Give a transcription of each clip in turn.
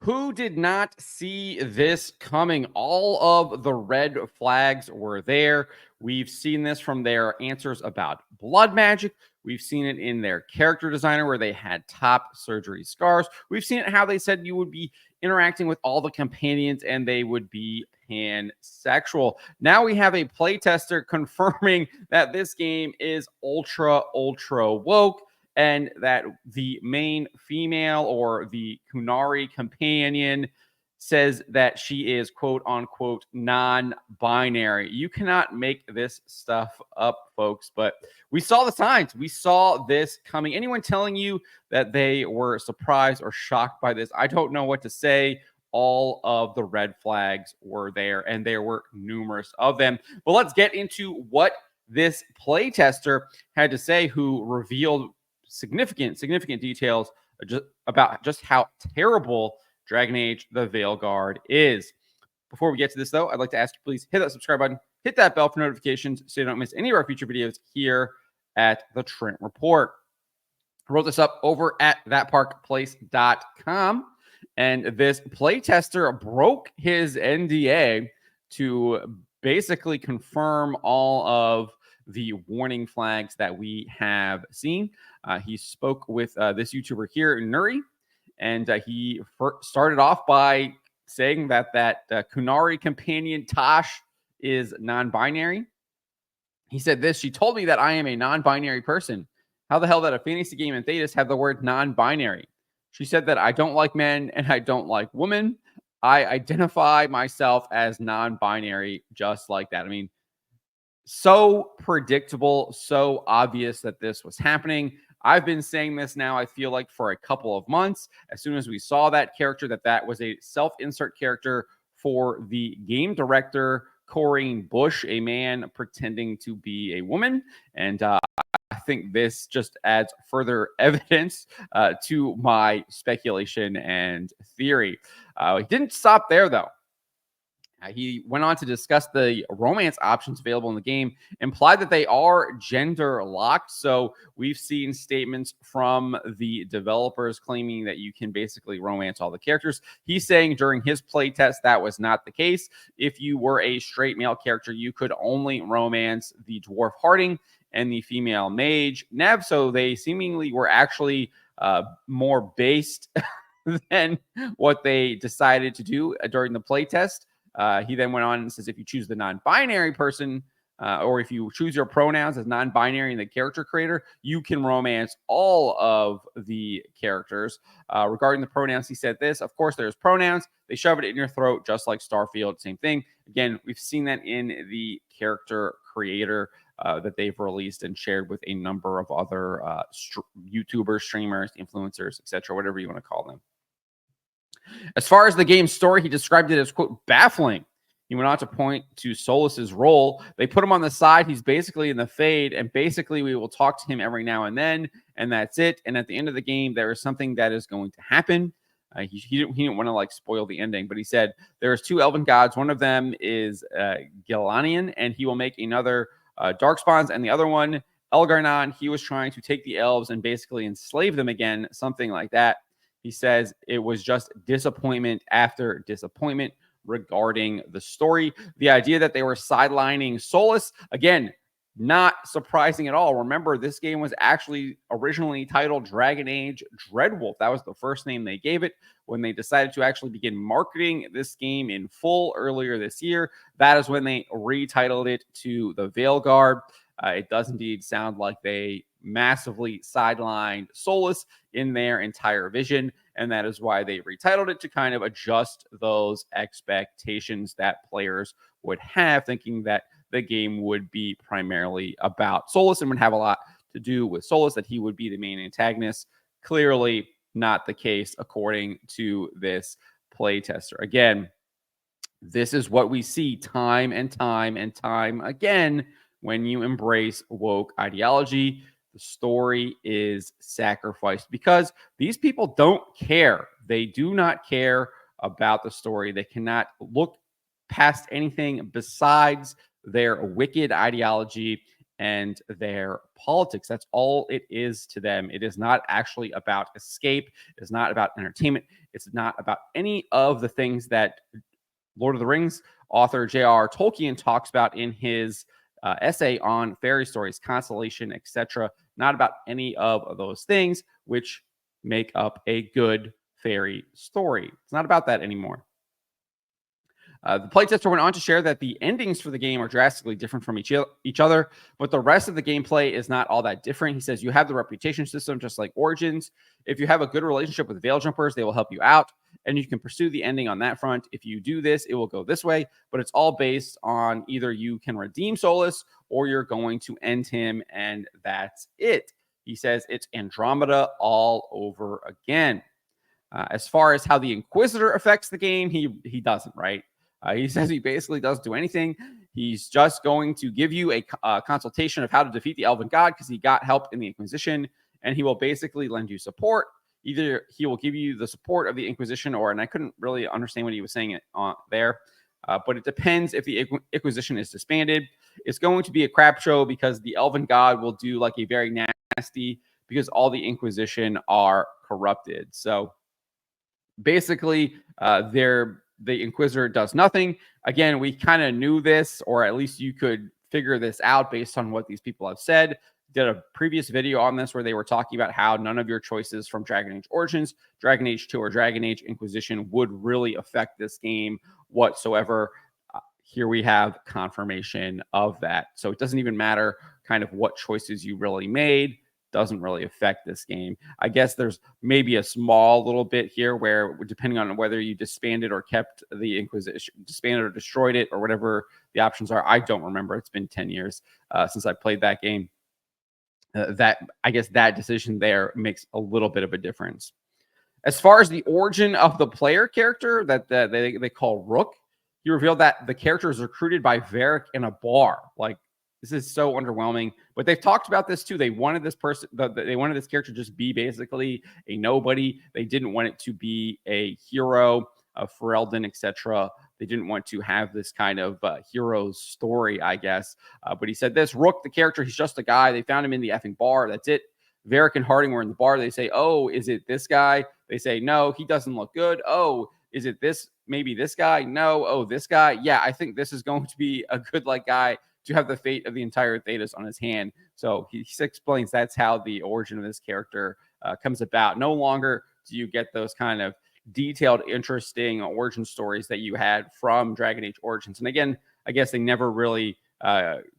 Who did not see this coming? All of the red flags were there. We've seen this from their answers about blood magic. We've seen it in their character designer where they had top surgery scars. We've seen it how they said you would be interacting with all the companions and they would be pansexual. Now we have a playtester confirming that this game is ultra woke and that the main female or the Kunari companion says that she is quote unquote non-binary. You cannot make this stuff up, folks, but we saw the signs. We saw this coming. Anyone telling you that they were surprised or shocked by this, I don't know what to say. All of the red flags were there, and there were numerous of them. But let's get into what this playtester had to say, who revealed significant details about just how terrible Dragon Age the Veilguard is. Before we get to this, though, I'd like to ask you, please hit that subscribe button, hit that bell for notifications so you don't miss any of our future videos here at the Trent Report. I wrote this up over at thatparkplace.com, and this playtester broke his NDA to basically confirm all of the warning flags that we have seen. He spoke with this YouTuber here, Nuri, and he started off by saying that Kunari companion Tosh is non-binary. He said this: "She told me that I am a non-binary person. How the hell that a fantasy game and Thetis have the word non-binary? She said that I don't like men and I don't like women. I identify myself as non-binary just like that." I mean, so predictable, so obvious that this was happening. I've been saying this now, I feel like, for a couple of months. As soon as we saw that character, that was a self-insert character for the game director, Corinne Bush, a man pretending to be a woman. And I think this just adds further evidence to my speculation and theory. He didn't stop there, though. He went on to discuss the romance options available in the game, implied that they are gender locked. So we've seen statements from the developers claiming that you can basically romance all the characters. He's saying during his playtest that was not the case. If you were a straight male character, you could only romance the dwarf Harding and the female mage Nev. So they seemingly were actually more based than what they decided to do during the playtest. He then went on and says, if you choose the non-binary person, or if you choose your pronouns as non-binary in the character creator, you can romance all of the characters. Regarding the pronouns, he said this: of course, there's pronouns. They shove it in your throat, just like Starfield. Same thing. Again, we've seen that in the character creator that they've released and shared with a number of other YouTubers, streamers, influencers, etc., whatever you want to call them. As far as the game's story, he described it as, quote, baffling. He went on to point to Solus's role. They put him on the side. He's basically in the fade, and basically we will talk to him every now and then, and that's it. And at the end of the game, there is something that is going to happen. He didn't want to like spoil the ending, but he said there's two elven gods. One of them is Gilanian, and he will make another Darkspawns, and the other one, Elgarnon, he was trying to take the elves and basically enslave them again, something like that. He says it was just disappointment after disappointment regarding the story. The idea that they were sidelining Solus, again, not surprising at all. Remember, this game was actually originally titled Dragon Age Dreadwolf. That was the first name they gave it when they decided to actually begin marketing this game in full earlier this year. That is when they retitled it to the Veilguard. It does indeed sound like they massively sidelined Solus in their entire vision, and that is why they retitled it to kind of adjust those expectations that players would have, thinking that the game would be primarily about Solus and would have a lot to do with Solus, that he would be the main antagonist. Clearly not the case according to this playtester. Again, this is what we see time and time and time again when you embrace woke ideology. The story is sacrificed because these people don't care. They do not care about the story. They cannot look past anything besides their wicked ideology and their politics. That's all it is to them. It is not actually about escape. It's not about entertainment. It's not about any of the things that Lord of the Rings author J.R. Tolkien talks about in his essay on fairy stories, constellation, etc. Not about any of those things which make up a good fairy story. It's not about that anymore. The playtester went on to share that the endings for the game are drastically different from each other, but the rest of the gameplay is not all that different. He says you have the reputation system just like Origins. If you have a good relationship with Veil Jumpers, they will help you out, and you can pursue the ending on that front. If you do this, it will go this way, but it's all based on either you can redeem Solus or you're going to end him, and that's it. He says it's Andromeda all over again. As far as how the Inquisitor affects the game, he doesn't, right? He says he basically doesn't do anything. He's just going to give you a consultation of how to defeat the Elven God because he got help in the Inquisition, and he will basically lend you support. Either he will give you the support of the Inquisition, and I couldn't really understand what he was saying there, but it depends if the Inquisition is disbanded. It's going to be a crap show because the Elven God will do like a very nasty, because all the Inquisition are corrupted. So basically, the Inquisitor does nothing. Again, we kind of knew this, or at least you could figure this out based on what these people have said. Did a previous video on this where they were talking about how none of your choices from Dragon Age Origins, Dragon Age 2, or Dragon Age Inquisition would really affect this game whatsoever. Here we have confirmation of that. So it doesn't even matter kind of what choices you really made. Doesn't really affect this game. I guess there's maybe a small little bit here where, depending on whether you disbanded or kept the Inquisition, disbanded or destroyed it, or whatever the options are. I don't remember. It's been 10 years since I played that game. That I guess that decision there makes a little bit of a difference. As far as the origin of the player character that they call Rook, he revealed that the character is recruited by Varric in a bar. Like, this is so underwhelming, but they've talked about this too. They wanted this person, they wanted this character to just be basically a nobody. They didn't want it to be a hero of Ferelden, etc. They didn't want to have this kind of hero's story, I guess. But he said this: Rook, the character, he's just a guy. They found him in the effing bar. That's it. Varric and Harding were in the bar. They say, "Oh, is it this guy?" They say, "No, he doesn't look good." "Oh, is it this? Maybe this guy?" "No." "Oh, this guy?" "Yeah, I think this is going to be a good guy to have the fate of the entire Thedas on his hand." So he explains that's how the origin of this character comes about. No longer do you get those kind of detailed, interesting origin stories that you had from Dragon Age Origins. And again, I guess they never really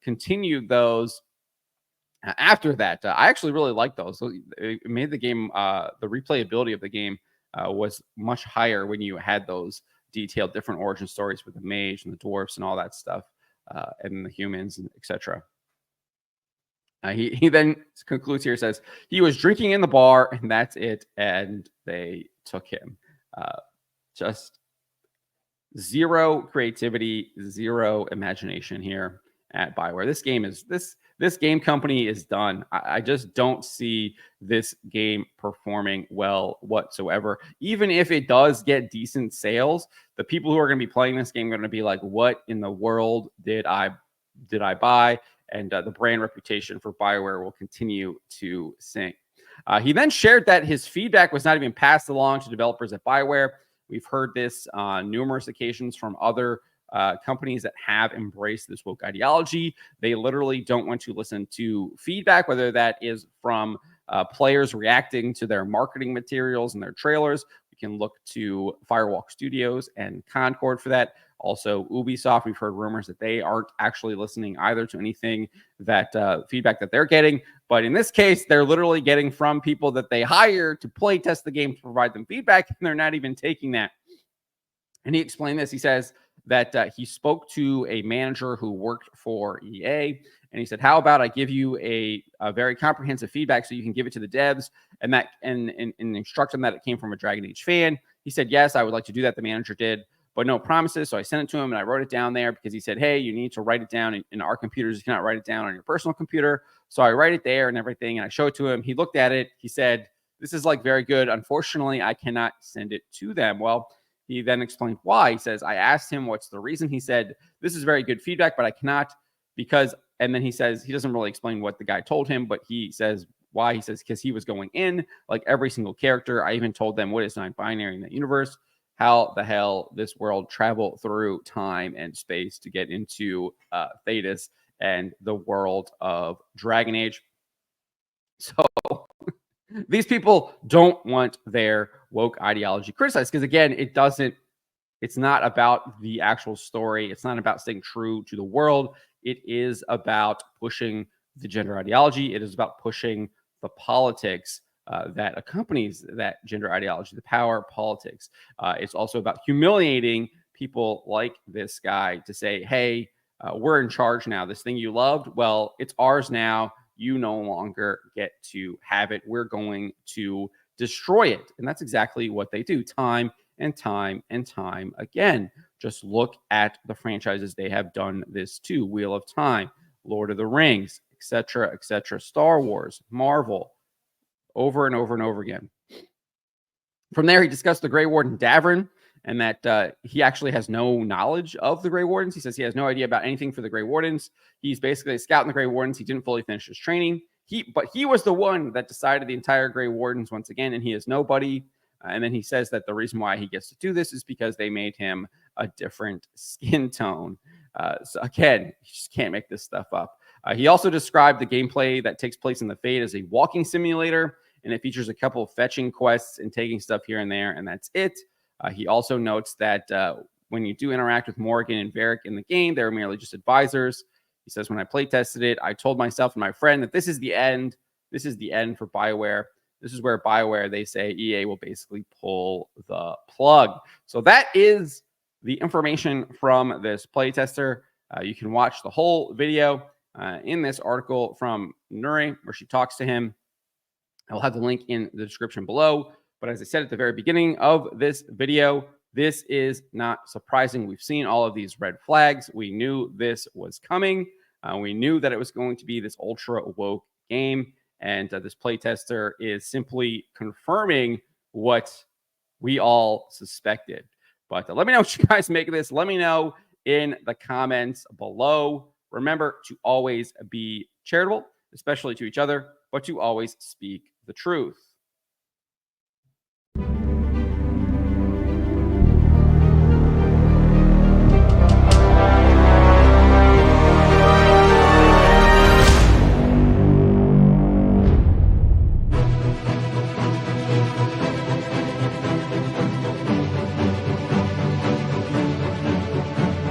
continued those after that. I actually really like those. It made the game, the replayability of the game was much higher when you had those detailed different origin stories with the mage and the dwarfs and all that stuff. And the humans, etc. He then concludes here, says he was drinking in the bar, and that's it, and they took him. Just zero creativity, zero imagination here at BioWare. This game is this game company is done. I just don't see this game performing well whatsoever. Even if it does get decent sales, the people who are going to be playing this game are going to be like, "What in the world did I buy?" And the brand reputation for BioWare will continue to sink. He then shared that his feedback was not even passed along to developers at BioWare. We've heard this on numerous occasions from other companies that have embraced this woke ideology. They literally don't want to listen to feedback, whether that is from players reacting to their marketing materials and their trailers. We can look to Firewalk Studios and Concord for that. Also, Ubisoft, we've heard rumors that they aren't actually listening either to anything that feedback that they're getting. But in this case, they're literally getting from people that they hire to play test the game to provide them feedback, and they're not even taking that. And he explained this. He says that he spoke to a manager who worked for EA, and he said, "How about I give you a very comprehensive feedback so you can give it to the devs and instruct them that it came from a Dragon Age fan?" He said, "Yes, I would like to do that." The manager did, but no promises. So I sent it to him and I wrote it down there because he said, "Hey, you need to write it down in our computers. You cannot write it down on your personal computer." So I write it there and everything, and I show it to him. He looked at it. He said, "This is very good. Unfortunately, I cannot send it to them." Well, he then explained why. He says, "I asked him what's the reason." He said, "This is very good feedback, but I cannot because, and then he says, he doesn't really explain what the guy told him, but he says why. He says, because he was going in like every single character. I even told them what is non-binary in the universe. How the hell this world travel through time and space to get into Thetis and the world of Dragon Age. So these people don't want their woke ideology criticized because, again, it's not about the actual story. It's not about staying true to the world. It is about pushing the gender ideology. It is about pushing the politics that accompanies that gender ideology, the power politics. It's also about humiliating people like this guy to say, hey, we're in charge now. This thing you loved, well, it's ours now. You no longer get to have it. We're going to destroy it. And that's exactly what they do time and time and time again. Just look at the franchises they have done this to: Wheel of Time, Lord of the Rings, etc., etc., Star Wars, Marvel, over and over and over again. From there, he discussed the Grey Warden Davern, and that he actually has no knowledge of the Grey Wardens. He says he has no idea about anything for the Grey Wardens. He's basically a scout in the Grey Wardens. He didn't fully finish his training. But he was the one that decided the entire Grey Wardens once again, and he is nobody. And then he says that the reason why he gets to do this is because they made him a different skin tone. So again, you just can't make this stuff up. He also described the gameplay that takes place in the Fade as a walking simulator, and it features a couple of fetching quests and taking stuff here and there, and that's it. He also notes that when you do interact with Morgan and Varric in the game, they're merely just advisors. He says, when I play tested it, I told myself and my friend that this is the end. This is the end for BioWare. This is where BioWare, they say EA will basically pull the plug. So that is the information from this playtester. You can watch the whole video in this article from Nuri, where she talks to him. I'll have the link in the description below. But as I said at the very beginning of this video, this is not surprising. We've seen all of these red flags. We knew this was coming. We knew that it was going to be this ultra woke game. And this playtester is simply confirming what we all suspected. But let me know what you guys make of this. Let me know in the comments below. Remember to always be charitable, especially to each other, but to always speak the truth.